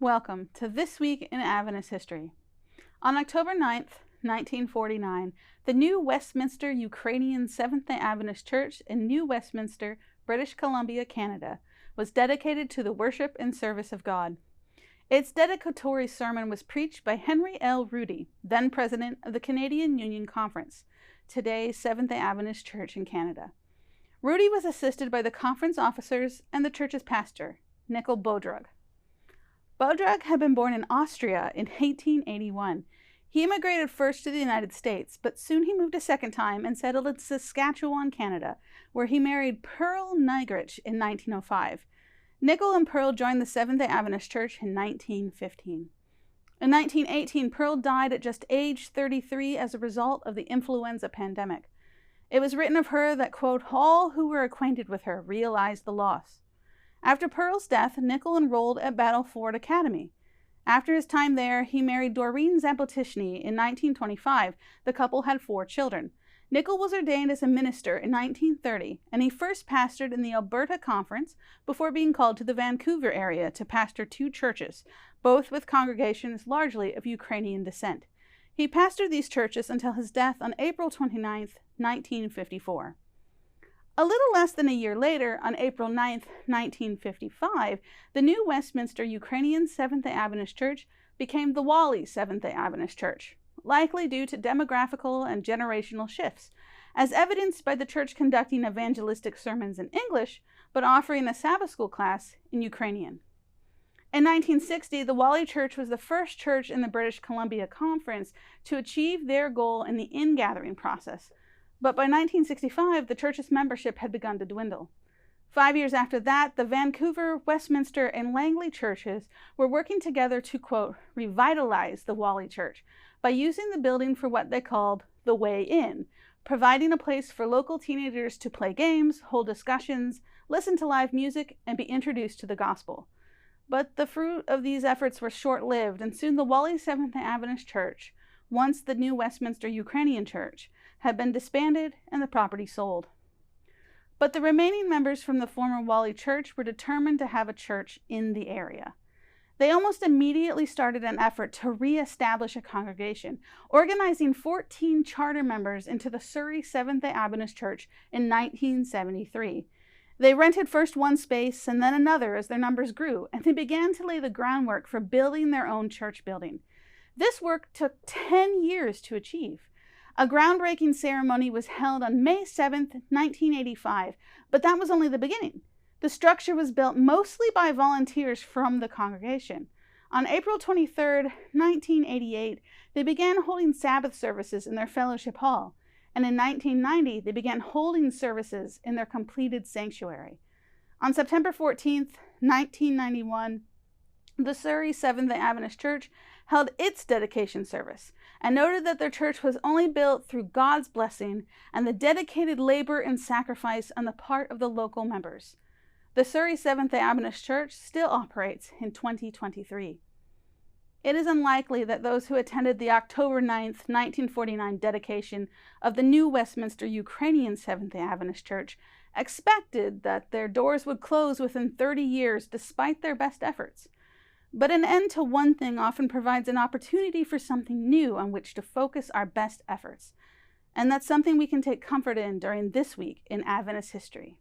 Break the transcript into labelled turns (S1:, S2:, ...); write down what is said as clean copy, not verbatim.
S1: Welcome to This Week in Adventist History. On October 9th, 1949, the new Westminster Ukrainian Seventh-day Adventist Church in New Westminster, British Columbia, Canada, was dedicated to the worship and service of God. Its dedicatory sermon was preached by Henry L. Rudy, then president of the Canadian Union Conference, today Seventh-day Adventist Church in Canada. Rudy was assisted by the conference officers and the church's pastor, Nichol Bodrug. Bodrug had been born in Austria in 1881. He immigrated first to the United States, but soon he moved a second time and settled in Saskatchewan, Canada, where he married Pearl Nigrich in 1905. Nichol and Pearl joined the Seventh-day Adventist Church in 1915. In 1918, Pearl died at just age 33 as a result of the influenza pandemic. It was written of her that, quote, all who were acquainted with her realized the loss. After Pearl's death, Nichol enrolled at Battleford Academy. After his time there, he married Doreen Zapotishny in 1925. The couple had 4 children. Nichol was ordained as a minister in 1930, and he first pastored in the Alberta Conference before being called to the Vancouver area to pastor 2 churches, both with congregations largely of Ukrainian descent. He pastored these churches until his death on April 29, 1954. A little less than a year later, on April 9, 1955, the new Westminster Ukrainian Seventh-day Adventist Church became the Wally Seventh-day Adventist Church, likely due to demographical and generational shifts, as evidenced by the church conducting evangelistic sermons in English, but offering a Sabbath school class in Ukrainian. In 1960, the Wally Church was the first church in the British Columbia Conference to achieve their goal in the ingathering process. But by 1965, the church's membership had begun to dwindle. 5 years after that, the Vancouver, Westminster, and Langley churches were working together to, quote, revitalize the Wally Church by using the building for what they called the Way In, providing a place for local teenagers to play games, hold discussions, listen to live music, and be introduced to the gospel. But the fruit of these efforts were short-lived, and soon the Wally Seventh-day Adventist Church, once the new Westminster Ukrainian Church, had been disbanded and the property sold. But the remaining members from the former Wally Church were determined to have a church in the area. They almost immediately started an effort to re-establish a congregation, organizing 14 charter members into the Surrey Seventh-day Adventist Church in 1973. They rented first one space and then another as their numbers grew, and they began to lay the groundwork for building their own church building. This work took 10 years to achieve. A groundbreaking ceremony was held on May 7, 1985, but that was only the beginning. The structure was built mostly by volunteers from the congregation. On April 23, 1988, they began holding Sabbath services in their fellowship hall, and in 1990, they began holding services in their completed sanctuary. On September 14, 1991, the Surrey Seventh-day Adventist Church held its dedication service and noted that their church was only built through God's blessing and the dedicated labor and sacrifice on the part of the local members. The Surrey Seventh-day Adventist Church still operates in 2023. It is unlikely that those who attended the October 9, 1949 dedication of the new Westminster Ukrainian Seventh-day Adventist Church expected that their doors would close within 30 years despite their best efforts. But an end to one thing often provides an opportunity for something new on which to focus our best efforts. And that's something we can take comfort in during this week in Adventist history.